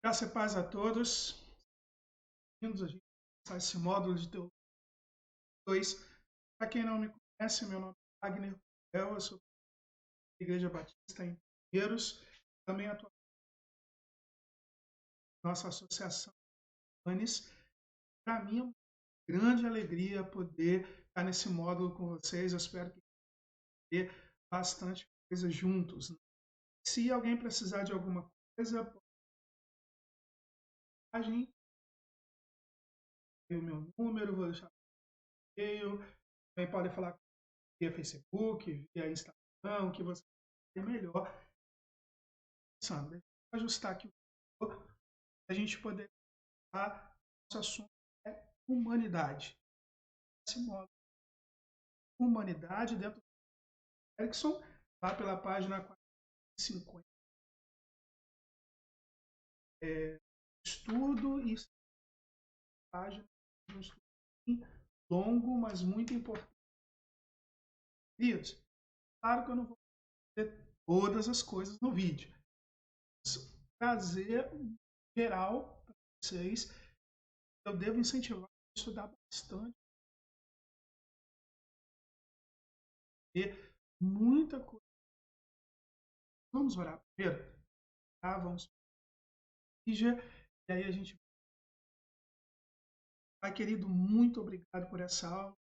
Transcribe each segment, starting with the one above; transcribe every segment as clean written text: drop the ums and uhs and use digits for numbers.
Graça e paz a todos. Bem-vindos a gente começar esse módulo de Teologia 2. Para quem não me conhece, meu nome é Wagner Coelho, eu sou da Igreja Batista em Pinheiros. Também atuo na nossa associação ANES. Para mim é uma grande alegria poder estar nesse módulo com vocês. Eu espero que tenha bastante coisa juntos. Se alguém precisar de alguma coisa, pode o meu número, vou deixar o e-mail. Também podem falar via Facebook, via Instagram, o que você é melhor. Deixa eu ajustar aqui a gente poder falar. Nosso assunto é humanidade. Esse modo, humanidade dentro do Erickson, lá pela página 450. Estudo e página de um estudo longo, mas muito importante. Queridos, claro que eu não vou fazer todas as coisas no vídeo. Trazer geral para vocês. Eu devo incentivar a estudar bastante. Ter muita coisa. Vamos orar primeiro? Tá? Vamos. E aí a gente. Pai querido, muito obrigado por essa aula.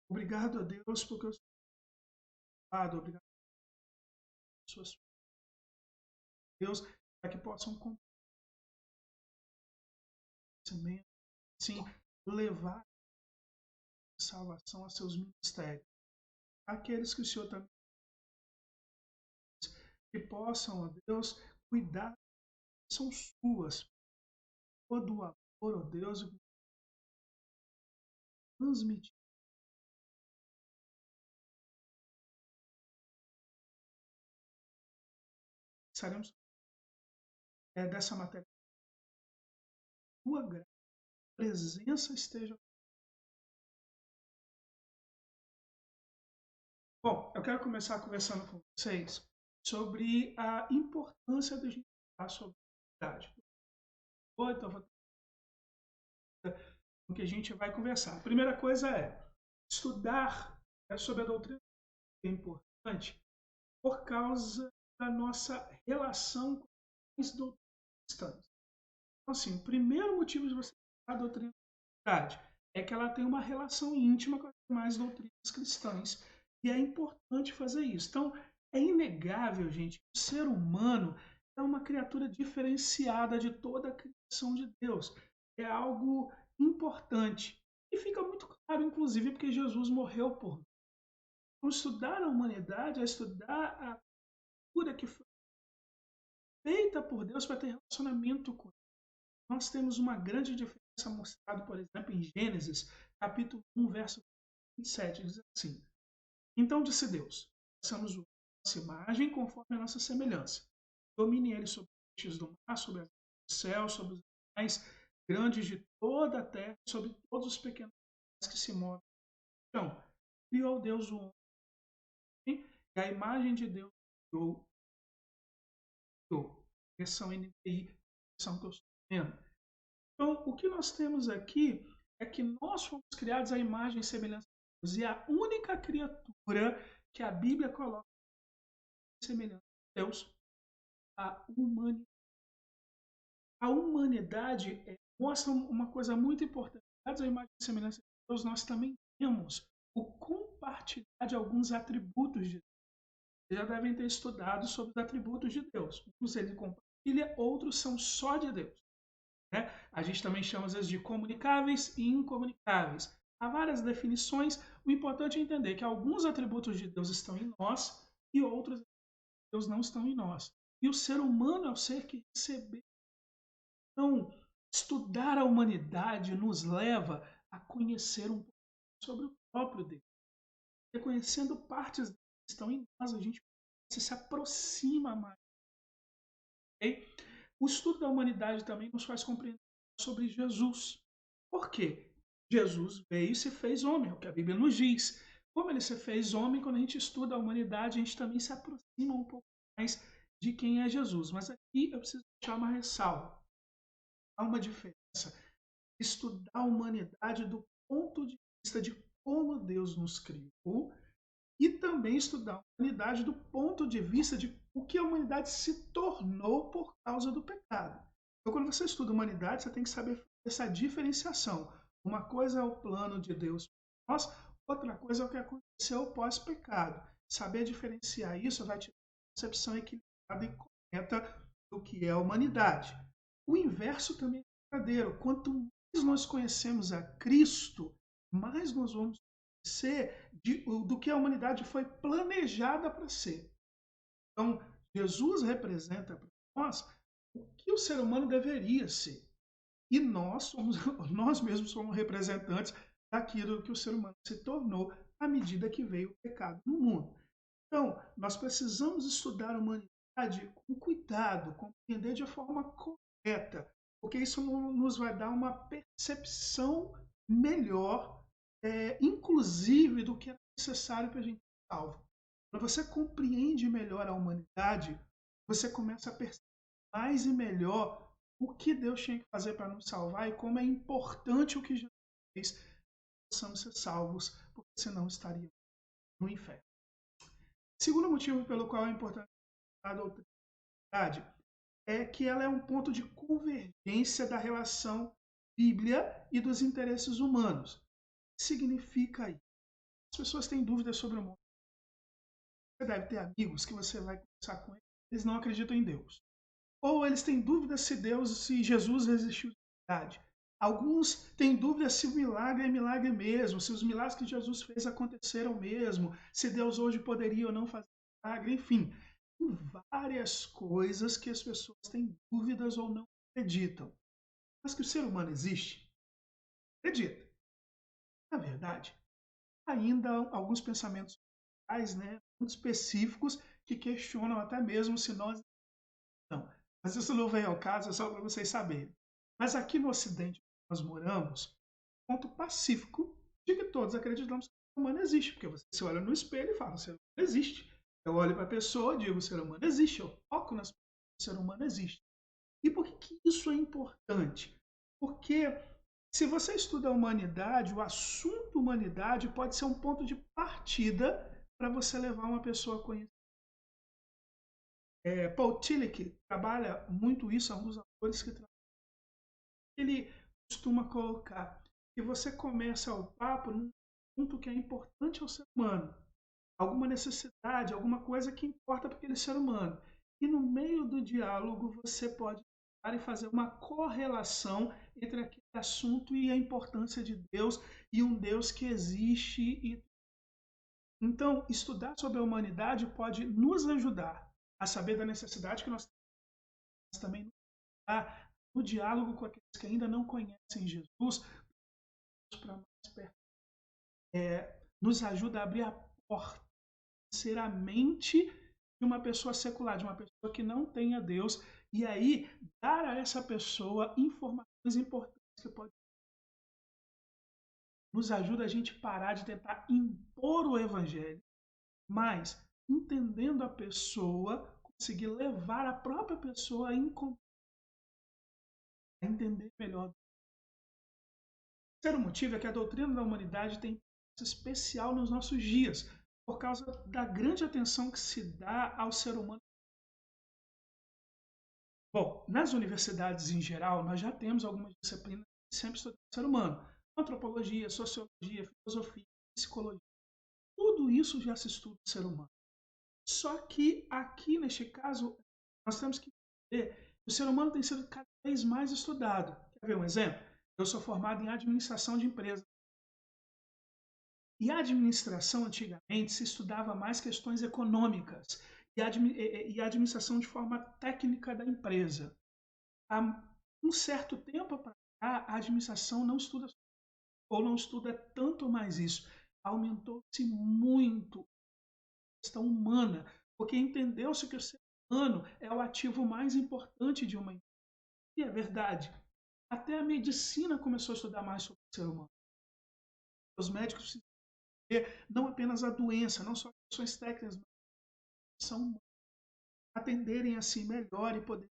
Obrigado a Deus porque eu sou obrigado às suas Deus para que possam conhecimento, sim, levar a salvação a seus ministérios. Aqueles que o Senhor também que possam, ó Deus, cuidar, são suas. Todo o amor, ó Deus, transmitir. Estaremos dessa matéria. Tua graça, presença esteja. Bom, eu quero começar conversando com vocês sobre a importância da gente falar sobre a verdade. Então, o que a gente vai conversar. A primeira coisa é estudar sobre a doutrina é importante por causa da nossa relação com as doutrinas cristãs. Então, assim, o primeiro motivo de você estudar a doutrina da verdade é que ela tem uma relação íntima com as demais doutrinas cristãs. E é importante fazer isso. Então, é inegável, gente, que o ser humano é uma criatura diferenciada de toda a criação de Deus. É algo importante. E fica muito claro, inclusive, porque Jesus morreu por nós. Então, estudar a humanidade é estudar a cura que foi feita por Deus para ter relacionamento com Ele. Nós temos uma grande diferença mostrada, por exemplo, em Gênesis, capítulo 1, verso 27, diz assim: Então disse Deus, façamos a nossa imagem conforme a nossa semelhança. Domine ele sobre os peixes do mar, sobre as aves do céu, sobre os animais grandes de toda a terra, sobre todos os pequenos que se movem. Então, criou Deus o homem, e a imagem de Deus criou. Versão NTI, versão que eu estou vendo. Então, o que nós temos aqui é que nós fomos criados à imagem e semelhança de Deus. E a única criatura que a Bíblia coloca em semelhança de Deus, a humanidade. A humanidade mostra uma coisa muito importante. Dados à imagem e semelhança de Deus, nós também temos o compartilhar de alguns atributos de Deus. Vocês já devem ter estudado sobre os atributos de Deus. Uns ele compartilha, outros são só de Deus. Né? A gente também chama às vezes de comunicáveis e incomunicáveis. Há várias definições. O importante é entender que alguns atributos de Deus estão em nós e outros de Deus não estão em nós. E o ser humano é o ser que recebeu. Então, estudar a humanidade nos leva a conhecer um pouco sobre o próprio Deus. Reconhecendo partes que estão em nós, a gente se aproxima mais. Okay? O estudo da humanidade também nos faz compreender sobre Jesus. Por quê? Jesus veio e se fez homem, é o que a Bíblia nos diz. como ele se fez homem, quando a gente estuda a humanidade, a gente também se aproxima um pouco mais de quem é Jesus. Mas aqui eu preciso deixar uma ressalva. Há uma diferença. Estudar a humanidade do ponto de vista de como Deus nos criou e também estudar a humanidade do ponto de vista de o que a humanidade se tornou por causa do pecado. Então, quando você estuda a humanidade, você tem que saber essa diferenciação. Uma coisa é o plano de Deus para nós, outra coisa é o que aconteceu pós-pecado. Saber diferenciar isso vai te dar uma concepção equilibrada e correta do que é a humanidade. O inverso também é verdadeiro. Quanto mais nós conhecemos a Cristo, mais nós vamos ser do que a humanidade foi planejada para ser. Então, Jesus representa para nós o que o ser humano deveria ser. E nós mesmos somos representantes daquilo que o ser humano se tornou à medida que veio o pecado no mundo. Então, nós precisamos estudar a humanidade com cuidado, compreender de forma correta, porque isso nos vai dar uma percepção melhor, inclusive do que é necessário para a gente ser salvo. Quando você compreende melhor a humanidade, você começa a perceber mais e melhor o que Deus tinha que fazer para nos salvar e como é importante o que Jesus fez para que possamos ser salvos, porque senão estaríamos no inferno. Segundo motivo pelo qual é importante a doutrina é que ela é um ponto de convergência da relação Bíblia e dos interesses humanos. O que significa isso? As pessoas têm dúvidas sobre o mundo. Você deve ter amigos que você vai conversar com eles, eles não acreditam em Deus. Ou eles têm dúvidas se Jesus existiu de verdade. Alguns têm dúvidas se o milagre é milagre mesmo, se os milagres que Jesus fez aconteceram mesmo, se Deus hoje poderia ou não fazer milagre, enfim. Tem várias coisas que as pessoas têm dúvidas ou não acreditam. Mas que o ser humano existe, acredita. Na verdade, ainda há alguns pensamentos muito específicos que questionam até mesmo se nós não. Mas isso não vem ao caso, é só para vocês saberem. Mas aqui no Ocidente, nós moramos, ponto pacífico de que todos acreditamos que o ser humano existe. Porque você se olha no espelho e fala, o ser humano existe. Eu olho para a pessoa e digo, o ser humano existe. Eu foco nas pessoas, o ser humano existe. E por que isso é importante? Porque se você estuda a humanidade, o assunto humanidade pode ser um ponto de partida para você levar uma pessoa a conhecer. Paul Tillich trabalha muito isso, é um dos autores que ele costuma colocar que você começa o papo num ponto que é importante ao ser humano, alguma necessidade, alguma coisa que importa para aquele ser humano. E no meio do diálogo você pode e fazer uma correlação entre aquele assunto e a importância de Deus e um Deus que existe. Então, estudar sobre a humanidade pode nos ajudar a saber da necessidade que nós temos, mas também no diálogo com aqueles que ainda não conhecem Jesus, para mais perto, nos ajuda a abrir a porta, ser a mente de uma pessoa secular, de uma pessoa que não tenha Deus, e aí dar a essa pessoa informações importantes que pode nos ajuda a gente parar de tentar impor o evangelho, mas entendendo a pessoa, conseguir levar a própria pessoa a entender melhor. O terceiro motivo é que a doutrina da humanidade tem importância especial nos nossos dias, por causa da grande atenção que se dá ao ser humano. Bom, nas universidades em geral, nós já temos algumas disciplinas que sempre estudam o ser humano. Antropologia, sociologia, filosofia, psicologia. Tudo isso já se estuda o ser humano. Só que aqui, neste caso, nós temos que entender que o ser humano tem sido cada vez mais estudado. Quer ver um exemplo? Eu sou formado em administração de empresas. E a administração, antigamente, se estudava mais questões econômicas e a administração de forma técnica da empresa. Há um certo tempo para cá, a administração não estuda ou não estuda tanto mais isso. Aumentou-se muito a questão humana, porque entendeu-se que o ser humano é o ativo mais importante de uma empresa. E é verdade. Até a medicina começou a estudar mais sobre o ser humano. Os médicos não apenas a doença, não só questões técnicas, mas são atenderem assim melhor e poder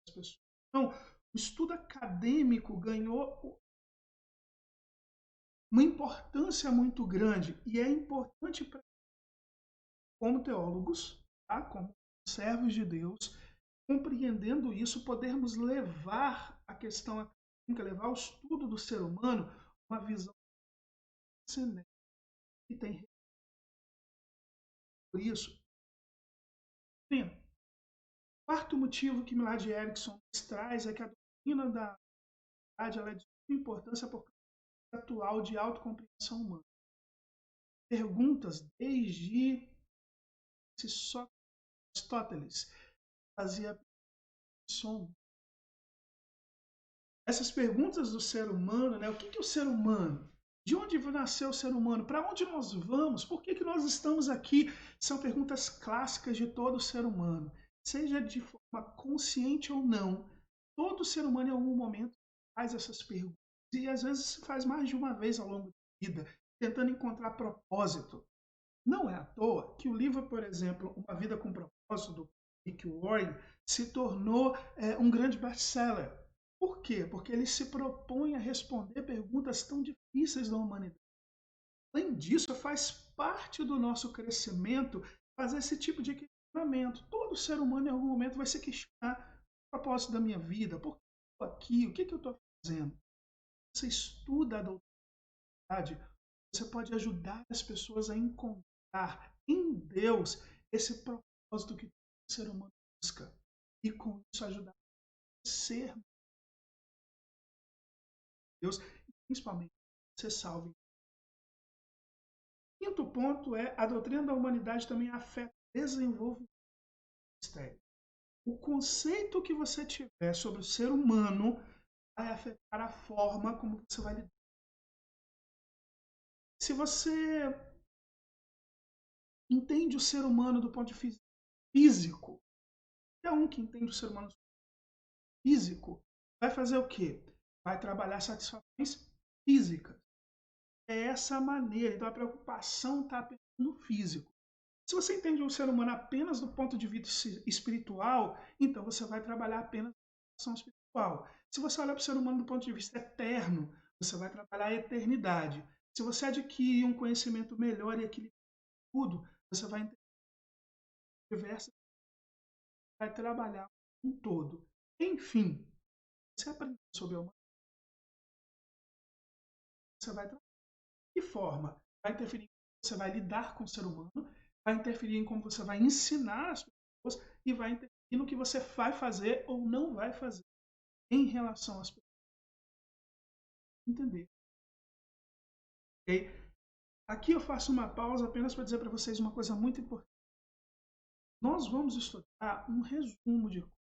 as pessoas. Então, o estudo acadêmico ganhou uma importância muito grande e é importante para como teólogos, tá? Como servos de Deus, compreendendo isso, podermos levar a questão acadêmica, levar o estudo do ser humano uma visão excelente que tem por isso. Bem, o quarto motivo que Millard Erickson traz é que a doutrina da verdade ela é de suma importância por causa atual de autocompreensão humana. Perguntas desde Sócrates, Aristóteles fazia som. Essas perguntas do ser humano, né? O que é o ser humano? De onde nasceu o ser humano? Para onde nós vamos? Por que nós estamos aqui? São perguntas clássicas de todo ser humano. Seja de forma consciente ou não, todo ser humano em algum momento faz essas perguntas. E às vezes se faz mais de uma vez ao longo da vida, tentando encontrar propósito. Não é à toa que o livro, por exemplo, Uma Vida com Propósito, do Rick Warren, se tornou um grande best-seller. Por quê? Porque ele se propõe a responder perguntas tão difíceis da humanidade. Além disso, faz parte do nosso crescimento fazer esse tipo de questionamento. Todo ser humano, em algum momento, vai se questionar o propósito da minha vida, por que eu estou aqui, o que eu estou fazendo. Você estuda a doutrina, você pode ajudar as pessoas a encontrar em Deus esse propósito que o ser humano busca. E com isso ajudar a ser Deus, e principalmente ser salvo. Quinto ponto é a doutrina da humanidade também afeta o desenvolvimento do mistério. O conceito que você tiver sobre o ser humano vai afetar a forma como você vai lidar. Se você entende o ser humano do ponto de vista físico, qualquer um que entende o ser humano físico vai fazer o quê? Vai trabalhar satisfações físicas. É essa a maneira. Então a preocupação está apenas no físico. Se você entende o ser humano apenas do ponto de vista espiritual, então você vai trabalhar apenas a ação espiritual. Se você olhar para o ser humano do ponto de vista eterno, você vai trabalhar a eternidade. Se você adquirir um conhecimento melhor e equilibrar tudo, você vai entender diversas, vai trabalhar um todo. Enfim, você aprende sobre a humanidade, você vai trabalhar. De que forma? Vai interferir em como você vai lidar com o ser humano, vai interferir em como você vai ensinar as pessoas e vai interferir no que você vai fazer ou não vai fazer em relação às pessoas. Entender. Okay? Aqui eu faço uma pausa apenas para dizer para vocês uma coisa muito importante. Nós vamos estudar um resumo de coisas.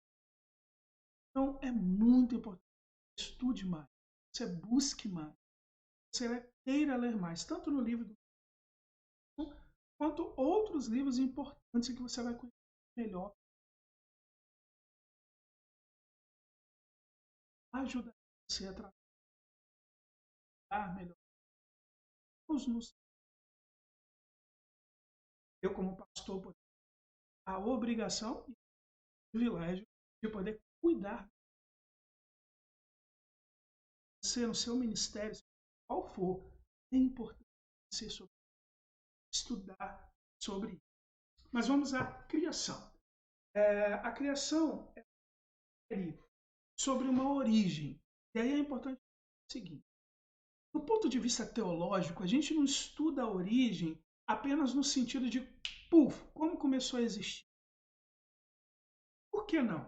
Então é muito importante que você estude mais, você busque mais, você queira ler mais, tanto no livro do quanto outros livros importantes que você vai conhecer melhor. Ajuda você a trabalhar melhor. Eu, como pastor, a obrigação e o privilégio de poder cuidar de você no seu ministério, qual for, é importante você estudar sobre isso. Mas vamos à criação. A criação é sobre uma origem. E aí é importante o seguinte: do ponto de vista teológico, a gente não estuda a origem apenas no sentido de, como começou a existir. Por que não?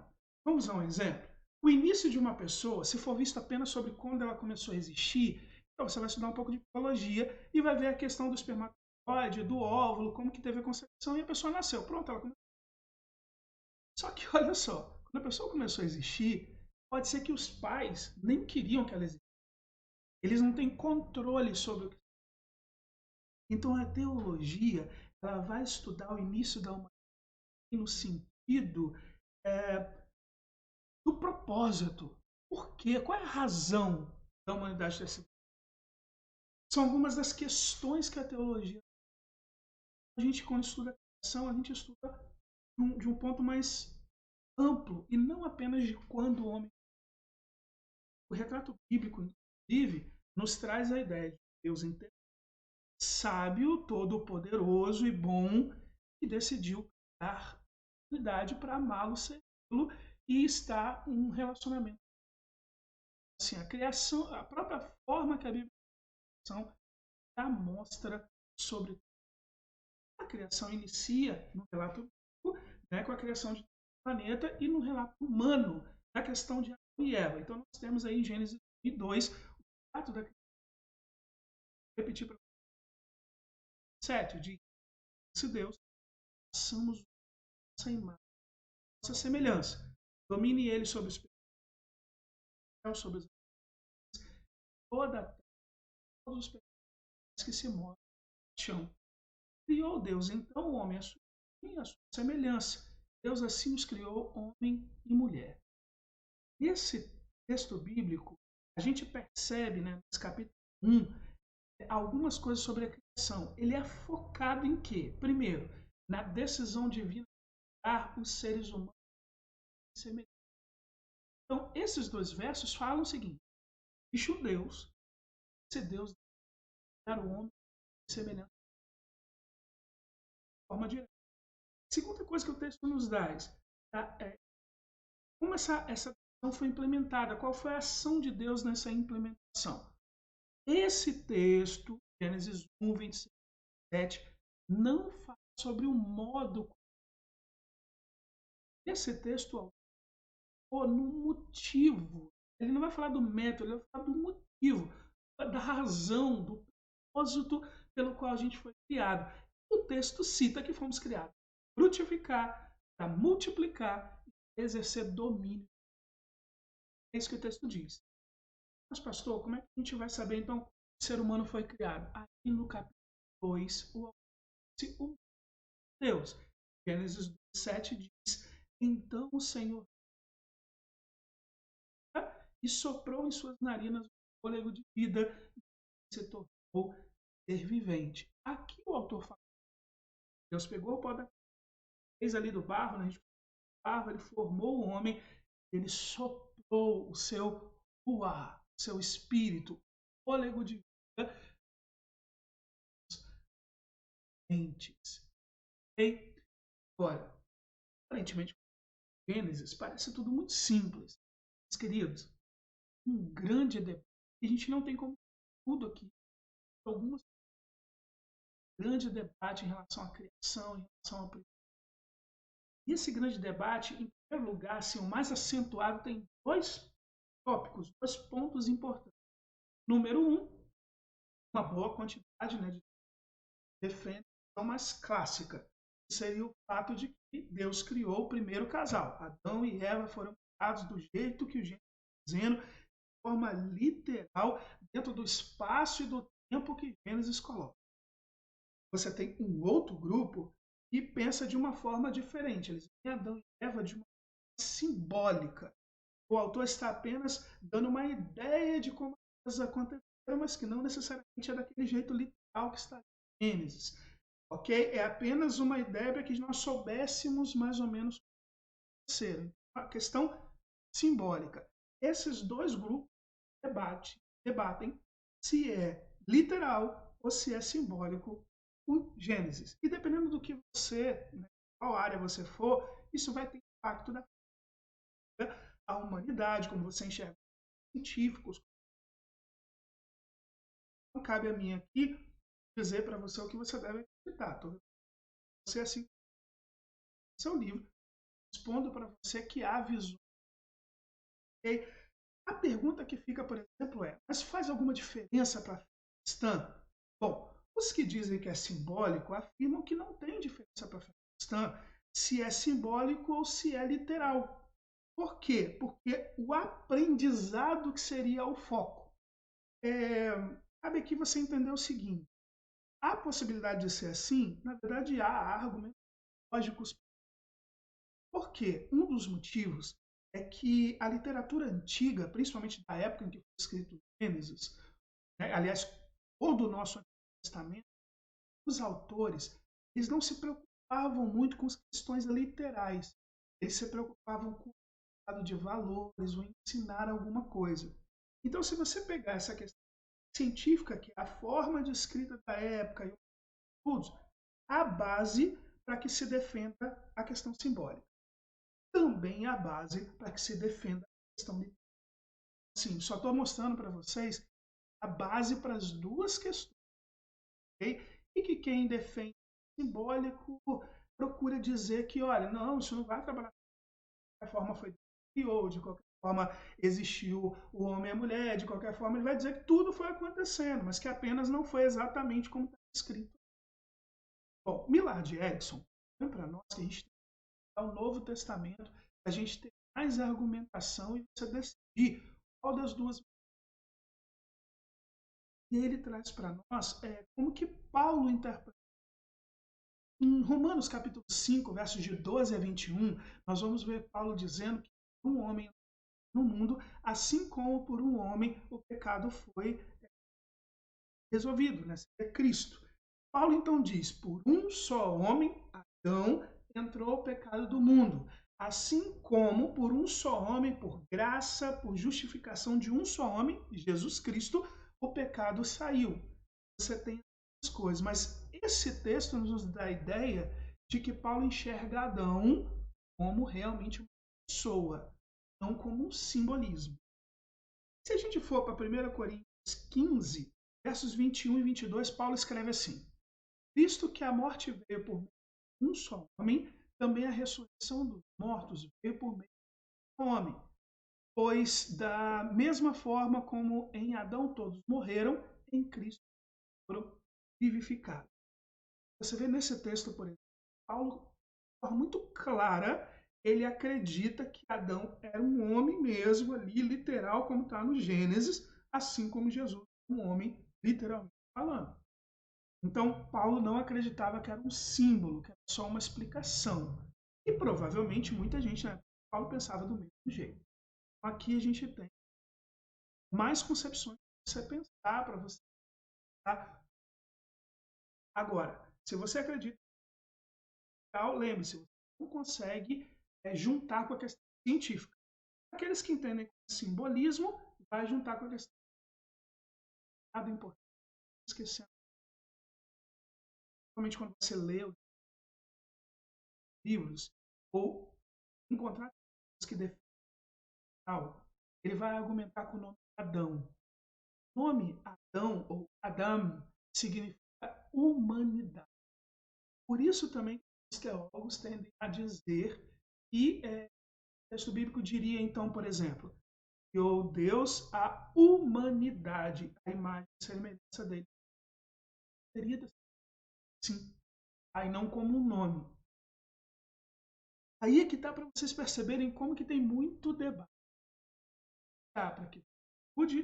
Vamos dar um exemplo. O início de uma pessoa, se for visto apenas sobre quando ela começou a existir, então você vai estudar um pouco de biologia e vai ver a questão do espermatozoide, do óvulo, como que teve a concepção e a pessoa nasceu. Pronto, ela começou. Só que olha só, quando a pessoa começou a existir, pode ser que os pais nem queriam que ela existisse. Eles não têm controle sobre o que. Então a teologia ela vai estudar o início da humanidade no sentido do propósito. Por quê? Qual é a razão da humanidade ter sido? São algumas das questões que a teologia... A gente, quando estuda a criação, a gente estuda de um ponto mais amplo, e não apenas de quando o homem... O retrato bíblico, inclusive, nos traz a ideia de Deus inteiro, sábio, todo-poderoso e bom, que decidiu criar a humanidade para amá-lo, servi-lo e estar em um relacionamento. Assim, a criação, a própria forma que a Bíblia já mostra sobre a criação inicia no relato bíblico, né, com a criação de planeta, e no relato humano, na questão de Adão e Eva. Então nós temos aí em Gênesis 2 o relato da criação. Vou repetir para você. 7 diz: se Deus, façamos nossa imagem, nossa semelhança, domine ele sobre os peixes, sobre os toda a terra, todos os peixes que se movem no chão. Criou Deus então o homem a sua semelhança. Deus assim os criou, homem e mulher. Nesse texto bíblico, a gente percebe, né, nesse capítulo 1, algumas coisas sobre a criação. Ele é focado em quê? Primeiro, na decisão divina de criar os seres humanos semelhantes. Então, esses dois versos falam o seguinte: bicho Deus, se Deus dar o homem semelhante de forma direta. Segunda coisa que o texto nos dá é como essa decisão foi implementada, qual foi a ação de Deus nessa implementação. Esse texto, Gênesis 1, 26, 27, não fala sobre o modo. Esse texto no motivo. Ele não vai falar do método, ele vai falar do motivo, da razão, do propósito pelo qual a gente foi criado. O texto cita que fomos criados para frutificar, para multiplicar e exercer domínio. É isso que o texto diz. Mas, pastor, como é que a gente vai saber, então, que o ser humano foi criado? Aqui no capítulo 2, o Deus. Gênesis 7 diz: então o Senhor e soprou em suas narinas o fôlego de vida e se tornou ser vivente. Aqui o autor fala: Deus pegou o pó da fez ali do barro, né? Barro, ele formou o homem, ele soprou o seu ruá, seu espírito, o fôlego de vida. Okay? Agora, aparentemente, Gênesis parece tudo muito simples. Meus queridos, um grande debate. A gente não tem como tudo aqui. Algumas grande debate em relação à criação, em relação à... E esse grande debate, em primeiro lugar, assim, o mais acentuado, tem dois tópicos, dois pontos importantes. Número um, uma boa quantidade, né, de defende a mais clássica, que seria o fato de que Deus criou o primeiro casal. Adão e Eva foram criados do jeito que o Gênesis está dizendo, de forma literal, dentro do espaço e do tempo que Gênesis coloca. Você tem um outro grupo que pensa de uma forma diferente. Eles veem Adão e Eva de uma forma simbólica. O autor está apenas dando uma ideia de como as coisas aconteceram, mas que não necessariamente é daquele jeito literal que está em Gênesis. Ok? É apenas uma ideia para que nós soubéssemos mais ou menos como aconteceram. A questão simbólica. Esses dois grupos debatem se é literal ou se é simbólico o Gênesis. E dependendo do que você, né, qual área você for, isso vai ter impacto na a humanidade, como você enxerga científicos. Não cabe a mim aqui dizer para você o que você deve acreditar. Você assim, seu livro, respondo para você que há visões. Okay? A pergunta que fica, por exemplo, é: mas faz alguma diferença para a fé cristã? Bom, os que dizem que é simbólico afirmam que não tem diferença para a fé cristã se é simbólico ou se é literal. Por quê? Porque o aprendizado que seria o foco. Cabe aqui você entender o seguinte: a possibilidade de ser assim, na verdade, há argumentos lógicos. Por quê? Um dos motivos é que a literatura antiga, principalmente da época em que foi escrito Gênesis, né, aliás, ou do nosso Antigo Testamento, os autores, eles não se preocupavam muito com as questões literais. Eles se preocupavam com o significado de valores ou ensinar alguma coisa. Então, se você pegar essa questão científica, que é a forma de escrita da época e os estudos, a base para que se defenda a questão simbólica. Também a base para que se defenda a questão literária. Sim, só estou mostrando para vocês a base para as duas questões. Okay? E que quem defende o simbólico procura dizer que, olha, não, isso não vai trabalhar de qualquer forma foi criou, de qualquer forma existiu o homem e a mulher, de qualquer forma ele vai dizer que tudo foi acontecendo, mas que apenas não foi exatamente como está escrito. Bom, Millard Erickson, para nós que a gente tem o Novo Testamento, a gente tem mais argumentação e você decidir qual das duas. E ele traz para nós como que Paulo interpreta. Em Romanos capítulo 5, versos de 12 a 21, nós vamos ver Paulo dizendo que um homem no mundo, assim como por um homem o pecado foi resolvido, né? É Cristo. Paulo então diz, por um só homem, Adão, entrou o pecado do mundo, assim como por um só homem, por graça, por justificação de um só homem, Jesus Cristo, o pecado saiu. Você tem as coisas, mas esse texto nos dá a ideia de que Paulo enxerga Adão como realmente uma pessoa, não como um simbolismo. Se a gente for para 1 Coríntios 15, versos 21 e 22, Paulo escreve assim: visto que a morte veio por meio de um só homem, também a ressurreição dos mortos veio por meio de um homem. Pois da mesma forma como em Adão todos morreram, em Cristo foram vivificados. Você vê nesse texto, por exemplo, Paulo, de forma muito clara, ele acredita que Adão era um homem mesmo ali, literal, como está no Gênesis, assim como Jesus, um homem, literalmente falando. Então, Paulo não acreditava que era um símbolo, que era só uma explicação. E provavelmente muita gente, né? Paulo pensava do mesmo jeito. Aqui a gente tem mais concepções para você pensar, para você. Tá? Agora, se você acredita, lembre-se, você não consegue juntar com a questão científica. Aqueles que entendem simbolismo, vai juntar com a questão. Nada importante. Esquecendo. Principalmente quando você lê os livros ou encontrar pessoas que defendem algo, ele vai argumentar com o nome Adão. O nome Adão ou Adam significa humanidade. Por isso também os teólogos tendem a dizer que o texto bíblico diria então, por exemplo, que o Deus, a humanidade, a imagem e semelhança dele. Seria sim, aí não como um nome. Aí é que está para vocês perceberem como que tem muito debate. Tá, para que pude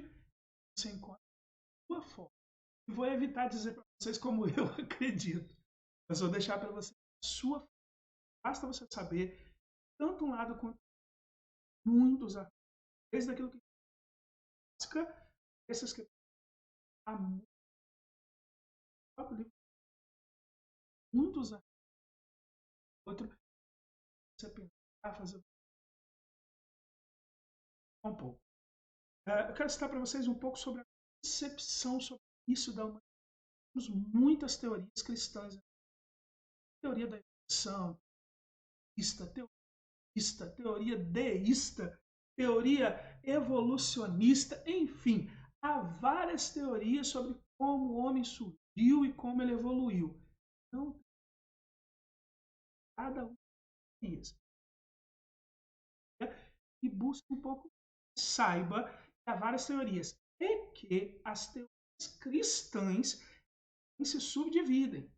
você encontra a sua forma. E vou evitar dizer para vocês como eu acredito. Mas vou deixar para vocês a sua forma. Basta você saber, tanto um lado quanto muitos artigos, desde aquilo que essas que há muitos artigos, outro você pensar, fazer um pouco. Eu quero citar para vocês um pouco sobre a concepção sobre isso da humanidade. Temos muitas teorias cristãs. Teoria da evolução, teoria deísta, teoria evolucionista, enfim, há várias teorias sobre como o homem surgiu e como ele evoluiu. Então, cada um tem isso. E busca um pouco, saiba que há várias teorias e que as teorias cristãs se subdividem.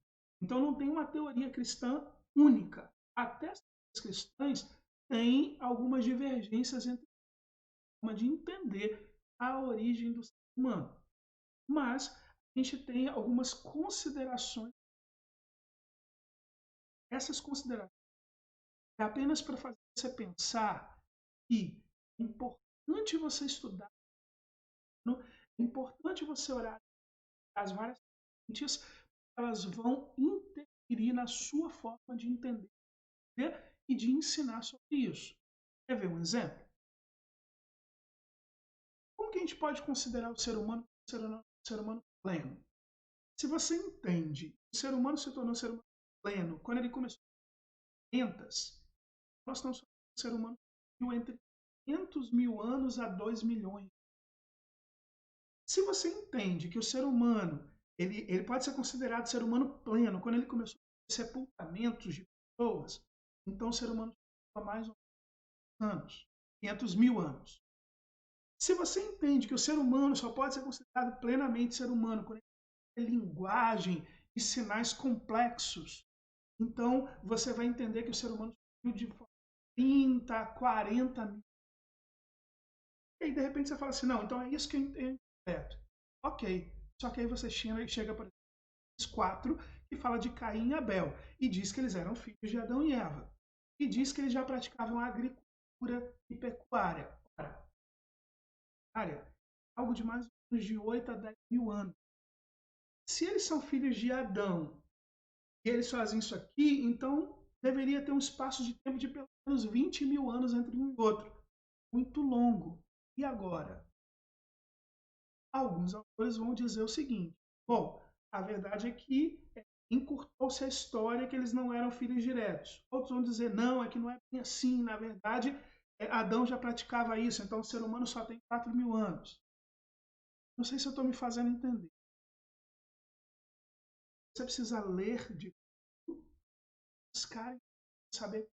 Então não tem uma teoria cristã única. Até as teorias cristãs têm algumas divergências entre a forma de entender a origem do ser humano. Mas a gente tem algumas considerações. Essas considerações é apenas para fazer você pensar que é importante você estudar, é importante você orar, as várias mentes, elas vão interferir na sua forma de entender e de ensinar sobre isso. Quer ver um exemplo? Como que a gente pode considerar o ser humano um ser humano pleno? Se você entende que o ser humano se tornou um ser humano pleno quando ele começou a 500, nós estamos falando de um ser humano que viveu entre 500 mil anos a 2 milhões. Se você entende que o ser humano ele pode ser considerado ser humano pleno quando ele começou a sepultamentos de pessoas, então o ser humano há mais ou menos anos, 500 mil anos. Se você entende que o ser humano só pode ser considerado plenamente ser humano quando ele tem linguagem e sinais complexos, então você vai entender que o ser humano surgiu de 30, 40 mil. E aí, de repente, você fala assim, não, então é isso que eu entendo. Ok, só que aí você chega para os 4 que fala de Caim e Abel e diz que eles eram filhos de Adão e Eva e diz que eles já praticavam agricultura e pecuária. Ora, algo de mais ou menos de 8 a 10 mil anos. Se eles são filhos de Adão e eles fazem isso aqui, então deveria ter um espaço de tempo de pelo menos 20 mil anos entre um e outro. Muito longo. E agora? Alguns autores vão dizer o seguinte: bom, a verdade é que encurtou-se a história que eles não eram filhos diretos. Outros vão dizer: não, é que não é bem assim. Na verdade, Adão já praticava isso, então o ser humano só tem 4 mil anos. Não sei se eu estou me fazendo entender. Você precisa ler de tudo, buscar, saber.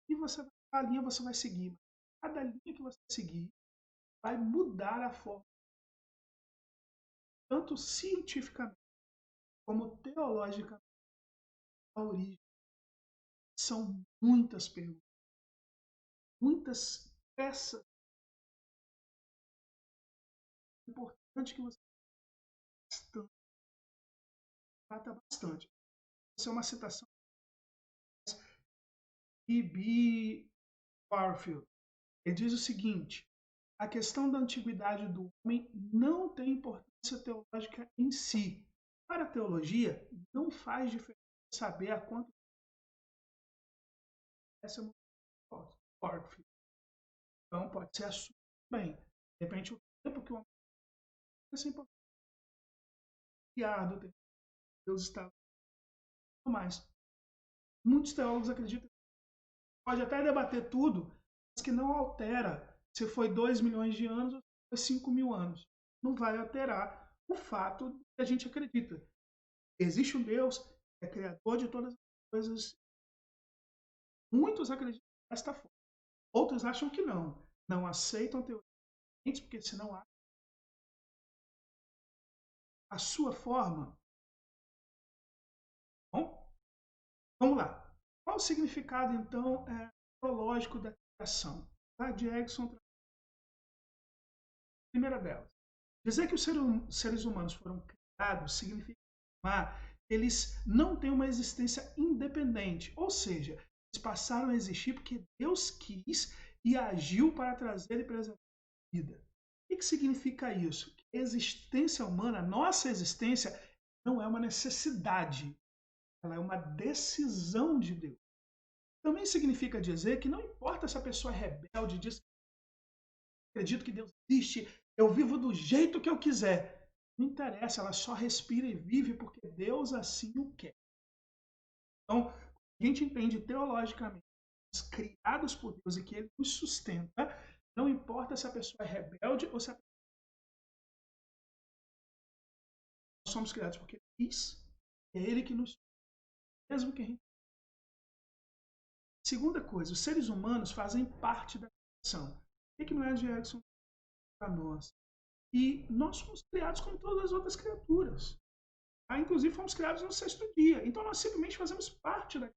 E você vai, a linha você vai seguir. Cada linha que você seguir vai mudar a forma, tanto cientificamente como teologicamente, a origem. São muitas perguntas, muitas peças. É importante que você trata bastante. Essa é uma citação de B. Warfield. Ele diz o seguinte: a questão da antiguidade do homem não tem importância teológica em si. Para a teologia, não faz diferença saber a quanto essa é muito forte. Então, pode ser a sua também. De repente, o tempo que o homem é sempre criado, Deus está mais. Muitos teólogos acreditam que pode até debater tudo, mas que não altera se foi 2 milhões de anos ou foi 5 mil anos. Não vai alterar o fato que a gente acredita. Existe um Deus que é criador de todas as coisas. Muitos acreditam desta forma. Outros acham que não. Não aceitam teorias, porque senão há a sua forma. Bom, vamos lá. Qual o significado, então, teológico da criação? A de Erickson, primeira delas. Dizer que os seres humanos foram criados significa que eles não têm uma existência independente, ou seja, eles passaram a existir porque Deus quis e agiu para trazer e preservar a vida. O que significa isso? Que a existência humana, nossa existência, não é uma necessidade, ela é uma decisão de Deus. Também significa dizer que não importa se a pessoa é rebelde, diz que acredito que Deus existe, eu vivo do jeito que eu quiser. Não interessa, ela só respira e vive porque Deus assim o quer. Então, a gente entende teologicamente, criados por Deus e que Ele nos sustenta, não importa se a pessoa é rebelde ou se a pessoa... Nós somos criados porque Ele quis, é Ele que nos sustenta, mesmo que a gente... Segunda coisa, os seres humanos fazem parte da criação. O que não é de Erickson para nós? E nós fomos criados como todas as outras criaturas. Inclusive, fomos criados no sexto dia. Então, nós simplesmente fazemos parte daquilo.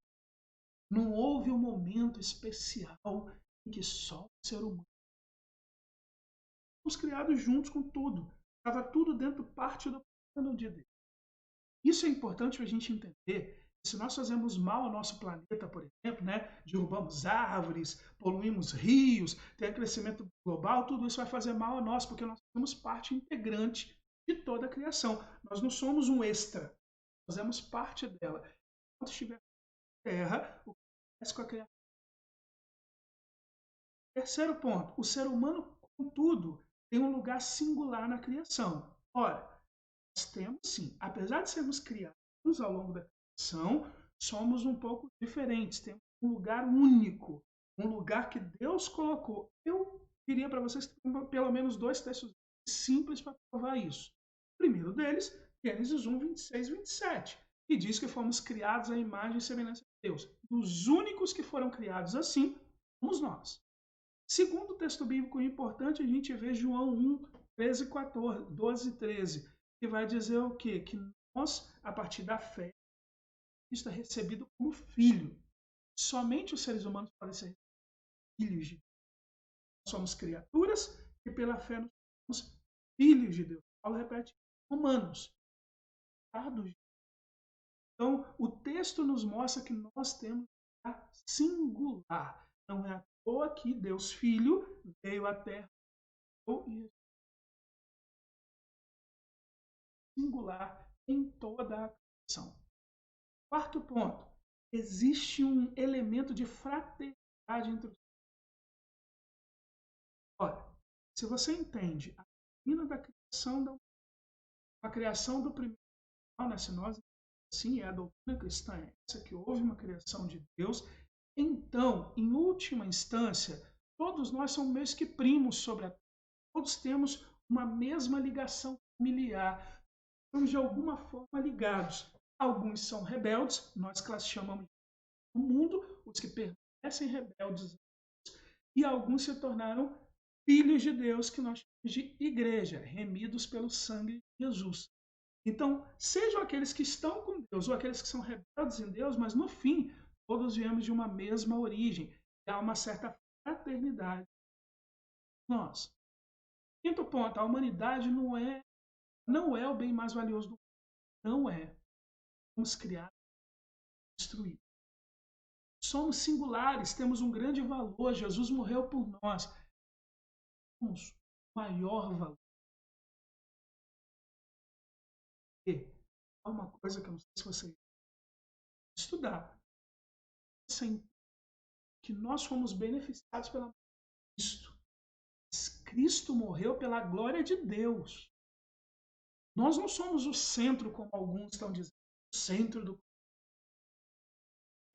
Não houve um momento especial em que só o ser humano. Fomos criados juntos com tudo. Estava tudo dentro parte do plano de Deus. Isso é importante para a gente entender. Se nós fazemos mal ao nosso planeta, por exemplo, derrubamos árvores, poluímos rios, tem crescimento global, tudo isso vai fazer mal a nós, porque nós somos parte integrante de toda a criação. Nós não somos um extra, nós fazemos parte dela. Enquanto estiver na terra, o que acontece com a criação? Terceiro ponto, o ser humano, contudo, tem um lugar singular na criação. Ora, nós temos sim, apesar de sermos criados ao longo da criação, somos um pouco diferentes, temos um lugar único, um lugar que Deus colocou. Eu diria para vocês que tem pelo menos 2 textos simples para provar isso. O primeiro deles, Gênesis 1, 26 e 27, que diz que fomos criados à imagem e semelhança de Deus. Dos únicos que foram criados assim, somos nós. Segundo texto bíblico importante, a gente vê João 1, 13 e 14, 12 e 13, que vai dizer o quê? Que nós, a partir da fé, Cristo é recebido como filho. Somente os seres humanos podem ser filhos de Deus. Nós somos criaturas e pela fé nós somos filhos de Deus. Paulo repete, Romanos. Então, o texto nos mostra que nós temos a singular. Não é à toa que Deus Filho veio à Terra e singular em toda a criação. Quarto ponto, existe um elemento de fraternidade entre os. Olha, se você entende a doutrina da criação, a criação do primeiro animal, se nós sim, é a doutrina cristã, essa que houve uma criação de Deus, então, em última instância, todos nós somos meio que primos sobre a terra. Todos temos uma mesma ligação familiar, estamos de alguma forma ligados. Alguns são rebeldes, nós chamamos no mundo os que permanecem rebeldes, e alguns se tornaram filhos de Deus, que nós chamamos de igreja, remidos pelo sangue de Jesus. Então, sejam aqueles que estão com Deus ou aqueles que são rebeldes em Deus, mas no fim, todos viemos de uma mesma origem. E há uma certa fraternidade. Nós. Quinto ponto, a humanidade não é o bem mais valioso do mundo. Não é. Somos criados e destruídos. Somos singulares, temos um grande valor. Jesus morreu por nós. Temos o maior valor. E há uma coisa que eu não sei se você estudar. Que nós fomos beneficiados pela Cristo. Cristo morreu pela glória de Deus. Nós não somos o centro, como alguns estão dizendo, o centro do.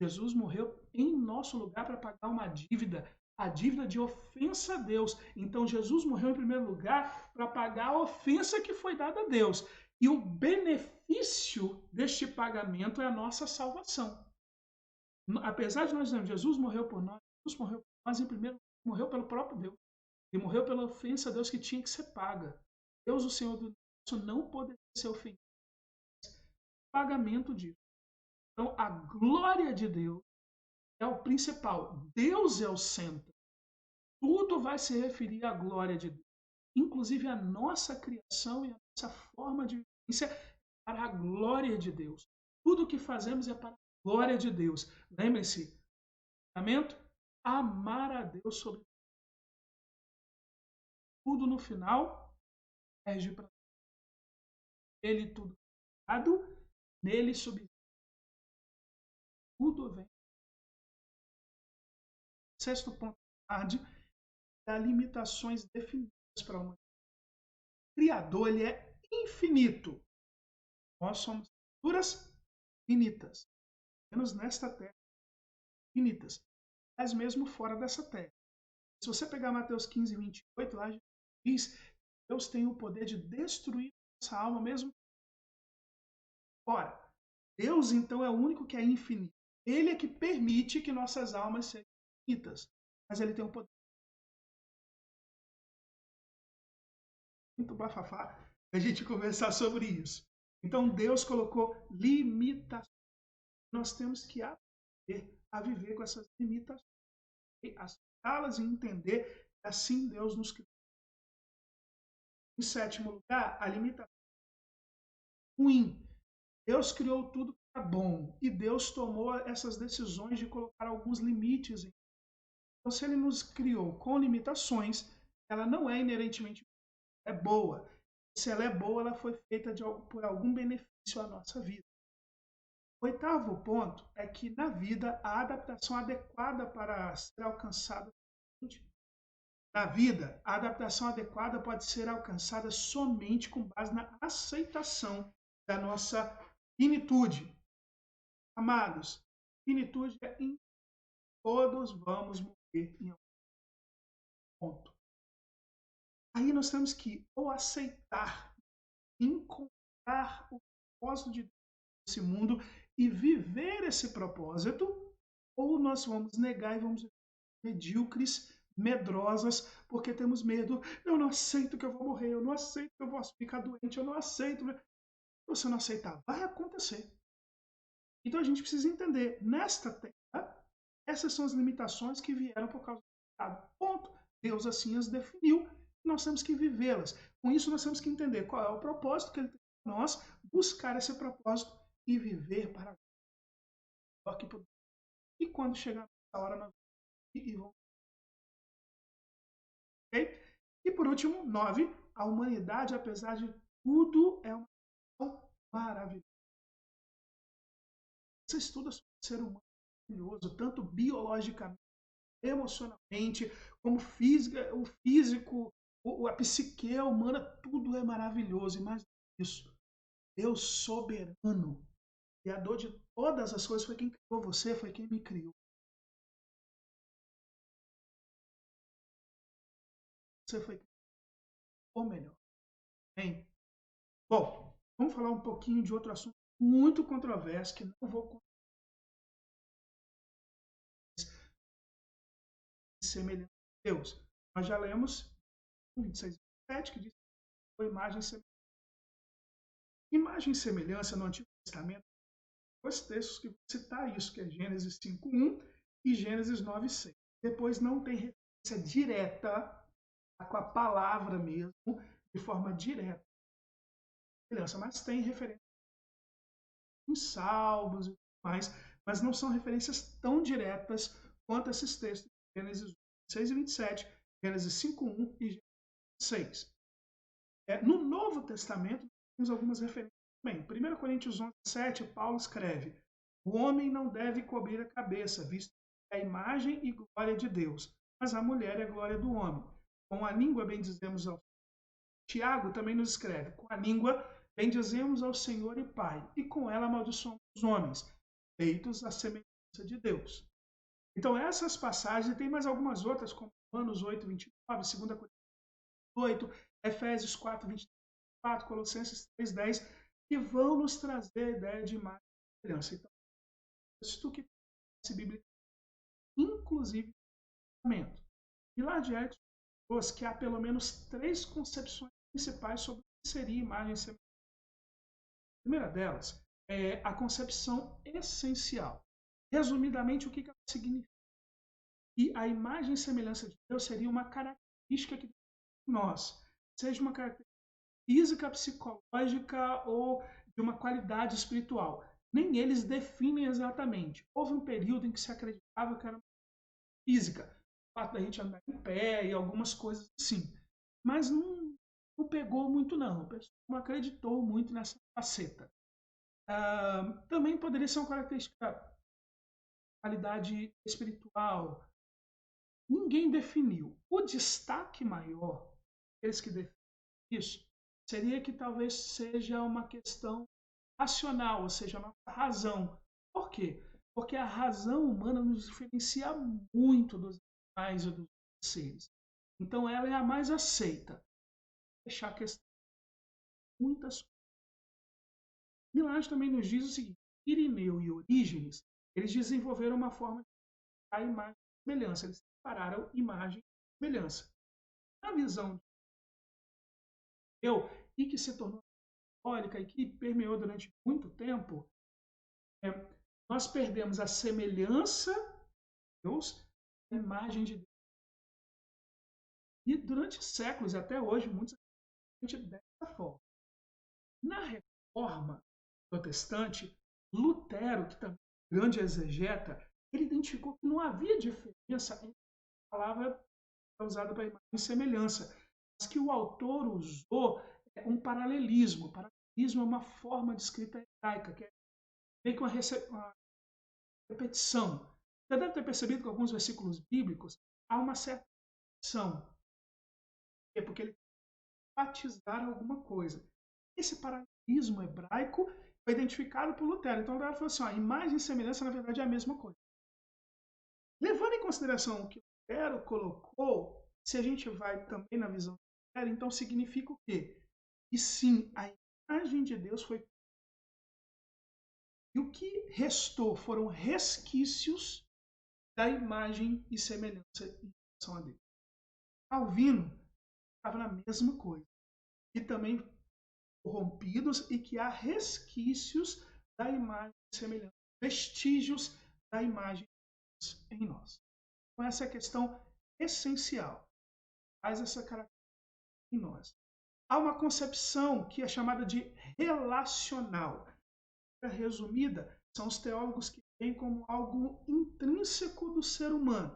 Jesus morreu em nosso lugar para pagar uma dívida, a dívida de ofensa a Deus. Então Jesus morreu em primeiro lugar para pagar a ofensa que foi dada a Deus. E o benefício deste pagamento é a nossa salvação. Apesar de nós dizermos, Jesus morreu por nós, Jesus morreu por nós em primeiro lugar, morreu pelo próprio Deus. E morreu pela ofensa a Deus que tinha que ser paga. Deus, o Senhor do universo, não poderia ser ofendido. Pagamento disso. Então, a glória de Deus é o principal. Deus é o centro. Tudo vai se referir à glória de Deus. Inclusive a nossa criação e a nossa forma de vivência para a glória de Deus. Tudo o que fazemos é para a glória de Deus. Lembre-se, mandamento, amar a Deus sobre tudo no final, rege para ele tudo criado, nele subsiste. Tudo vem. Sexto ponto dá limitações definidas para a humanidade. O Criador, ele é infinito. Nós somos criaturas finitas. Menos nesta terra. Finitas. Mas mesmo fora dessa terra. Se você pegar Mateus 15, 28, lá diz que Deus tem o poder de destruir nossa alma mesmo. Ora, Deus então é o único que é infinito. Ele é que permite que nossas almas sejam infinitas. Mas ele tem o poder. Muito bafafá a gente conversar sobre isso. Então Deus colocou limitações. Nós temos que aprender a viver com essas limitações. Aceitá-las e entender que assim Deus nos criou. Em sétimo lugar, a limitação ruim. Deus criou tudo que era bom e Deus tomou essas decisões de colocar alguns limites. Então, se Ele nos criou com limitações, ela não é inerentemente boa. Se ela é boa, ela foi feita por algum benefício à nossa vida. O oitavo ponto é que na vida a adaptação adequada para ser alcançada na vida, a adaptação adequada pode ser alcançada somente com base na aceitação da nossa finitude. Amados, finitude é em todos vamos morrer em algum ponto. Aí nós temos que ou aceitar, encontrar o propósito de Deus nesse mundo e viver esse propósito, ou nós vamos negar e vamos ser medíocres, medrosas, porque temos medo. Eu não aceito que eu vou morrer, eu não aceito que eu vou ficar doente, eu não aceito. Se você não aceitar, vai acontecer. Então a gente precisa entender, nesta terra, essas são as limitações que vieram por causa do pecado. Ponto. Deus assim as definiu, nós temos que vivê-las. Com isso, nós temos que entender qual é o propósito que Ele tem para nós, buscar esse propósito e viver para Deus. E quando chegar essa hora, nós vamos. Okay? E por último, 9, a humanidade, apesar de tudo, é uma coisa maravilhosa. Você estuda sobre o ser humano maravilhoso, tanto biologicamente, emocionalmente, como física, o físico, a psique humana, tudo é maravilhoso. E mais isso, Deus soberano, criador de todas as coisas, foi quem criou você, foi quem me criou. Você foi o melhor. Bem, bom, vamos falar um pouquinho de outro assunto muito controverso, que não vou semelhança a Deus. Nós já lemos 26, 27, que diz que foi imagem e semelhança. Imagem e semelhança no Antigo Testamento, dois textos que vão citar isso, que é Gênesis 5:1 e Gênesis 9:6. Depois não tem referência direta com a palavra mesmo, de forma direta, mas tem referência em Salmos e tudo mais, mas não são referências tão diretas quanto esses textos de Gênesis 6 e 27, Gênesis 5:1 e Gênesis 6. No Novo Testamento, temos algumas referências também. 1 Coríntios 11:7, Paulo escreve: o homem não deve cobrir a cabeça, visto que é a imagem e glória de Deus, mas a mulher é a glória do homem. Com a língua bendizemos ao Tiago também nos escreve: com a língua bendizemos ao Senhor e Pai, e com ela amaldiçoamos os homens, feitos à semelhança de Deus. Então, essas passagens, e tem mais algumas outras, como Romanos 8:29, 2 Coríntios 8, Efésios 4:24, Colossenses 3:10, que vão nos trazer a ideia de imagem e semelhança. Então, isto que conhece Bíblia, inclusive o Testamento. E lá adiante, que há pelo menos 3 concepções principais sobre o que seria imagem e semelhança. A primeira delas é a concepção essencial. Resumidamente, o que ela significa? E a imagem e semelhança de Deus seria uma característica que nós, seja uma característica física, psicológica ou de uma qualidade espiritual. Nem eles definem exatamente. Houve um período em que se acreditava que era física, o fato da gente andar em pé e algumas coisas assim. Mas não pegou muito não, o pessoal não acreditou muito nessa faceta. Também poderia ser uma característica, qualidade espiritual. Ninguém definiu. O destaque maior, aqueles que definem isso, seria que talvez seja uma questão racional, ou seja, a nossa razão. Por quê? Porque a razão humana nos diferencia muito dos animais e dos seres. Então ela é a mais aceita. Vou deixar a questão muitas coisas. Milagre também nos diz o seguinte: Irineu e Orígenes, eles desenvolveram uma forma de a imagem e semelhança. Eles separaram imagem e semelhança. Na visão de eu, e que se tornou católica e que permeou durante muito tempo, nós perdemos a semelhança de Deus, a imagem de Deus. E durante séculos, e até hoje, muitos acreditam dessa forma. Na reforma protestante, Lutero, que também é um grande exegeta, ele identificou que não havia diferença entre a palavra usada para imagem e semelhança, mas que o autor usou um paralelismo. O paralelismo é uma forma de escrita hebraica, que é meio que uma repetição. Você deve ter percebido que em alguns versículos bíblicos há uma certa repetição. Porque ele enfatizar alguma coisa. Esse paralelismo hebraico foi identificado por Lutero. Então, ele falou assim, a imagem e semelhança, na verdade, é a mesma coisa. Levando em consideração o que Lutero colocou, se a gente vai também na visão de Lutero, então significa o quê? E sim, a imagem de Deus foi... E o que restou foram resquícios da imagem e semelhança em relação a Deus. Calvino estava na mesma coisa. E também corrompidos e que há resquícios da imagem e semelhança, vestígios da imagem de Deus em nós. Então essa é a questão essencial. Faz essa característica em nós. Há uma concepção que é chamada de relacional. Resumida, são os teólogos que veem como algo intrínseco do ser humano.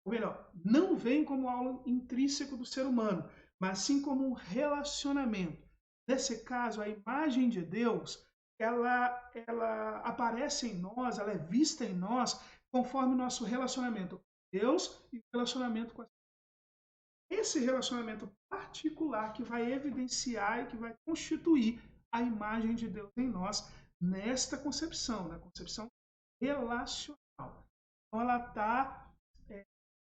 Ou melhor, não veem como algo intrínseco do ser humano, mas sim como um relacionamento. Nesse caso, a imagem de Deus, ela aparece em nós, ela é vista em nós conforme o nosso relacionamento com Deus e o relacionamento com a esse relacionamento particular que vai evidenciar e que vai constituir a imagem de Deus em nós nesta concepção, na concepção relacional. Então ela está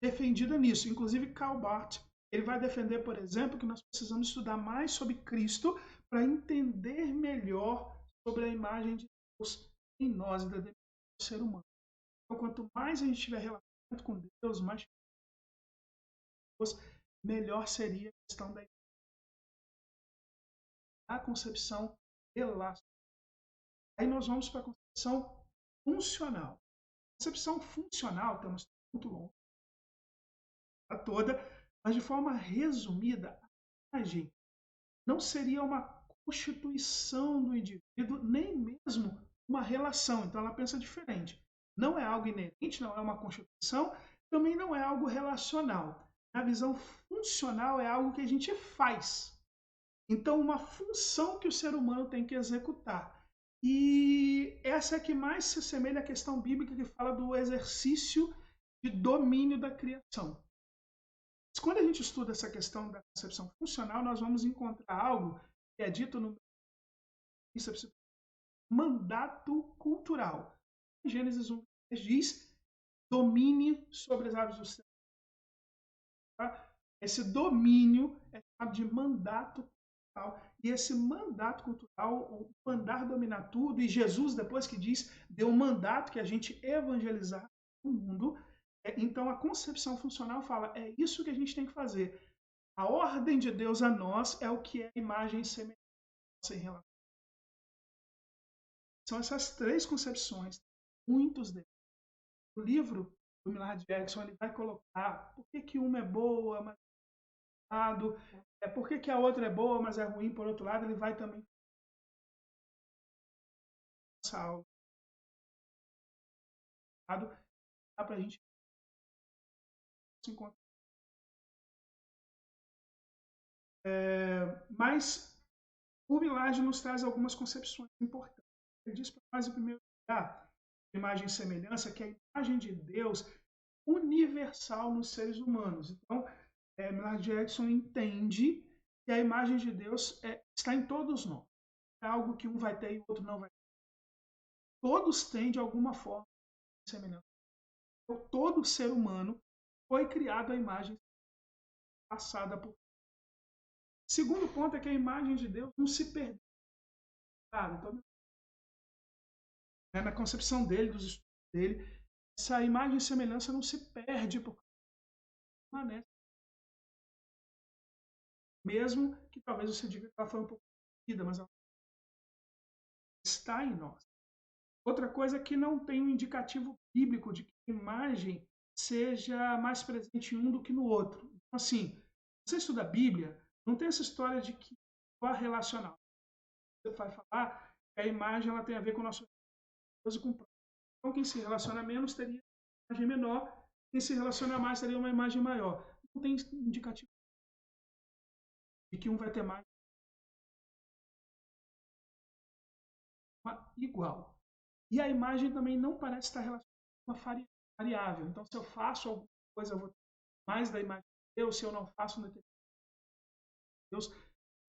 defendida nisso. Inclusive Karl Barth, ele vai defender, por exemplo, que nós precisamos estudar mais sobre Cristo para entender melhor sobre a imagem de Deus em nós, do ser humano. Então, quanto mais a gente tiver relacionamento com Deus, mais Deus, melhor seria a questão da concepção relacional. Aí nós vamos para a concepção funcional. A concepção funcional, temos muito longo, a toda, mas de forma resumida, a imagem não seria uma constituição do indivíduo, nem mesmo uma relação. Então ela pensa diferente. Não é algo inerente, não é uma constituição, também não é algo relacional. Na visão funcional é algo que a gente faz. Então, uma função que o ser humano tem que executar. E essa é a que mais se assemelha à questão bíblica que fala do exercício de domínio da criação. Mas quando a gente estuda essa questão da concepção funcional, nós vamos encontrar algo que é dito no mandato cultural. Em Gênesis 1 diz: domine sobre as aves do céu. Esse domínio é chamado de mandato cultural. E esse mandato cultural, o mandar dominar tudo, e Jesus, depois que diz, deu um mandato que a gente evangelizar o mundo. Então a concepção funcional fala, é isso que a gente tem que fazer. A ordem de Deus a nós é o que é a imagem e semelhança em relação. São essas três concepções, muitos deles. O livro do Millard Jackson ele vai colocar por que uma é boa, mas lado, por que a outra é boa, mas é ruim por outro lado, ele vai também salvo. Dá para a gente se encontrar. Mas o Millard nos traz algumas concepções importantes. Ele diz para nós, em primeiro lugar, imagem e semelhança, que é a imagem de Deus universal nos seres humanos. Então, Millard Jackson entende que a imagem de Deus está em todos nós. É algo que um vai ter e o outro não vai ter. Todos têm, de alguma forma, semelhança. Então, todo ser humano foi criado à imagem passada por. Segundo ponto é que a imagem de Deus não se perdeu. Então, na concepção dele, dos estudos dele, essa imagem e semelhança não se perde por permanece. Mesmo que talvez você diga que ela foi um pouco perdida, mas ela está em nós. Outra coisa é que não tem um indicativo bíblico de que a imagem seja mais presente em um do que no outro. Então, assim, você estuda a Bíblia, não tem essa história de que é relacional. Você vai falar que a imagem ela tem a ver com o nosso Deus e com o próximo. Então, quem se relaciona menos teria uma imagem menor, quem se relaciona mais teria uma imagem maior. Não tem indicativo de que um vai ter mais. igual. E a imagem também não parece estar relacionada com uma variável. Então, se eu faço alguma coisa, eu vou ter mais da imagem de Deus. Se eu não faço, não tem Deus.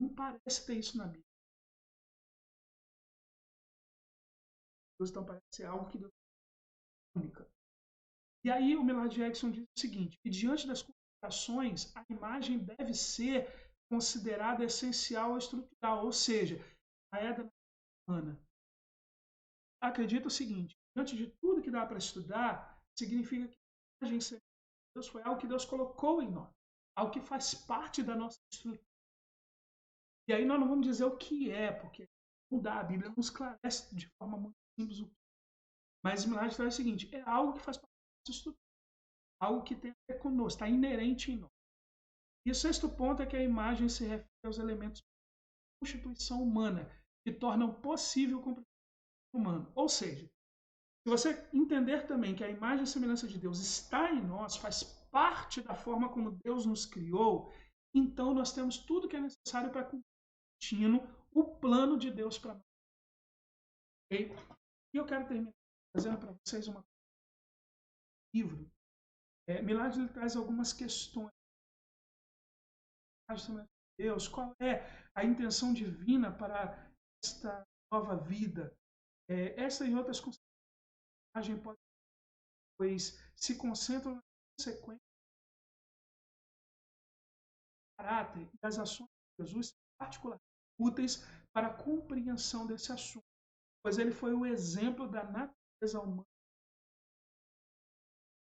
Não parece ter isso na Bíblia. Deus, então, parece ser algo que Deus é única. E aí o Millard Jackson diz o seguinte, que diante das configurações, a imagem deve ser considerada essencial ou estrutural, ou seja, a é da humana. Acredita o seguinte, diante de tudo que dá para estudar, significa que a imagem de Deus foi algo que Deus colocou em nós, algo que faz parte da nossa estrutura. E aí nós não vamos dizer o que é, porque não dá, a Bíblia não esclarece de forma muito simples o que é. Mas Millard traz o seguinte, é algo que faz parte da nossa estrutura. Algo que tem a ver conosco, está inerente em nós. E o sexto ponto é que a imagem se refere aos elementos da constituição humana, que tornam possível o comportamento humano. Ou seja, se você entender também que a imagem e semelhança de Deus está em nós, faz parte da forma como Deus nos criou, então nós temos tudo que é necessário para cumprir o plano de Deus para nós. Okay? E eu quero terminar trazendo para vocês um livro. Millard traz algumas questões. Deus, qual é a intenção divina para esta nova vida? Essa e outras considerações podem, pois, se concentram na consequência do caráter e das ações de Jesus, particularmente úteis para a compreensão desse assunto, pois ele foi o exemplo da natureza humana.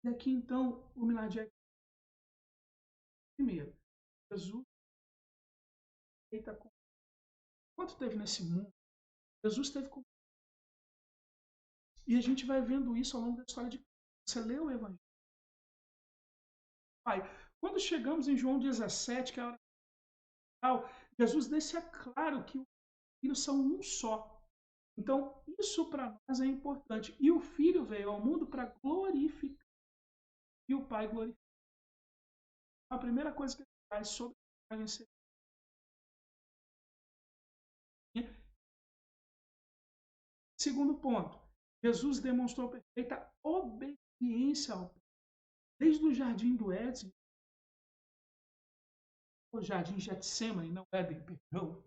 E aqui, então, o Millard primeiro, Jesus quanto teve nesse mundo, Jesus teve com. E a gente vai vendo isso ao longo da história de Cristo. Você lê o Evangelho. Pai, quando chegamos em João 17, que é a hora final, Jesus deixa claro que os filhos são um só. Então, isso para nós é importante. E o Filho veio ao mundo para glorificar e o Pai glorificar. A primeira coisa que ele faz sobre a imagem. Segundo ponto, Jesus demonstrou perfeita obediência ao Pai. Desde o jardim do Éden, o jardim Getsemane, não Éden, perdão,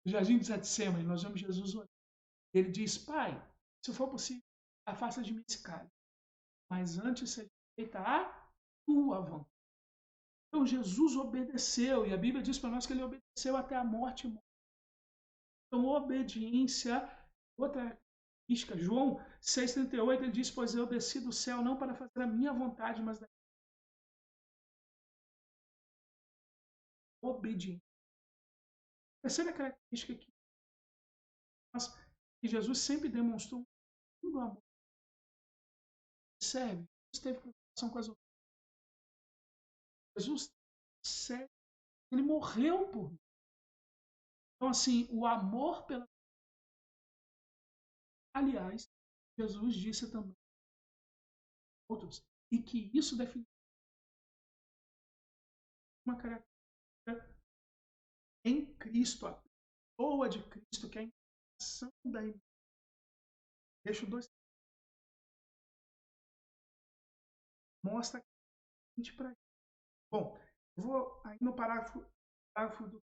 o jardim de Getsemane, nós vemos Jesus orando. Ele diz, Pai, se for possível, afasta de mim esse cálice, mas antes seja feita a tua vontade. Então Jesus obedeceu, e a Bíblia diz para nós que ele obedeceu até a morte. Então, obediência, outra característica, João 6,38, ele diz, pois eu desci do céu não para fazer a minha vontade, mas da obediência. A terceira característica que Jesus sempre demonstrou muito amor. Serve, Jesus teve preocupação com as outras. Jesus serve, ele morreu por mim. Então, assim, o amor pela. Aliás, Jesus disse também outros, e que isso define uma característica em Cristo, a pessoa de Cristo, que é a encarnação da imagem. Deixa dois. Mostra a gente para. Bom, eu vou aí no parágrafo do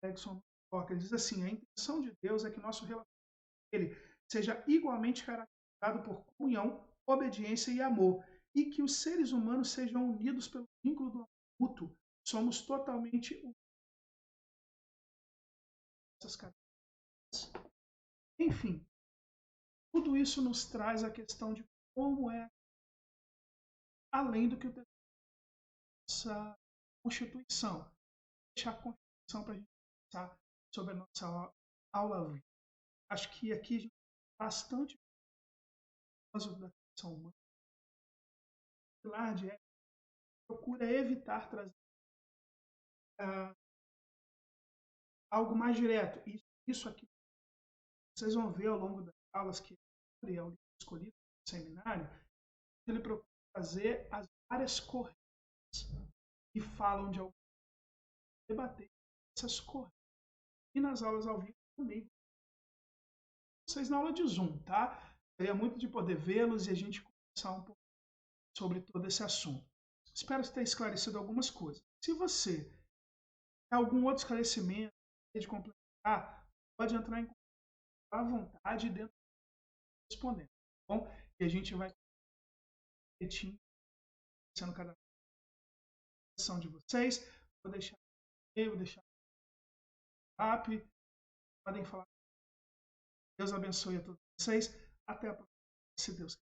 Erickson Walker, ele diz assim: a intenção de Deus é que nosso relacionamento com Ele seja igualmente caracterizado por comunhão, obediência e amor, e que os seres humanos sejam unidos pelo vínculo do amor mútuo. Somos totalmente essas características. Enfim, tudo isso nos traz a questão de como é, além do que o nossa Constituição. Deixar a Constituição para a gente pensar sobre a nossa aula. Acho que aqui a gente tem bastante da Constituição humana. O pilar de ética procura evitar trazer algo mais direto. Isso aqui vocês vão ver ao longo das aulas que é o livro escolhido no seminário. Ele procura fazer as várias correntes que falam de algo, debater essas correntes. E nas aulas ao vivo também. vocês na aula de Zoom, tá? Gostaria muito de poder vê-los e a gente conversar um pouco sobre todo esse assunto. Espero ter esclarecido algumas coisas. Se você tem algum outro esclarecimento de complementar, pode entrar em contato à vontade dentro do respondendo, tá bom? E a gente vai repetindo cada sessão de vocês. Vou deixar e-mail, vou deixar o WhatsApp. Podem falar. Deus abençoe a todos vocês. Até a próxima, se Deus quiser.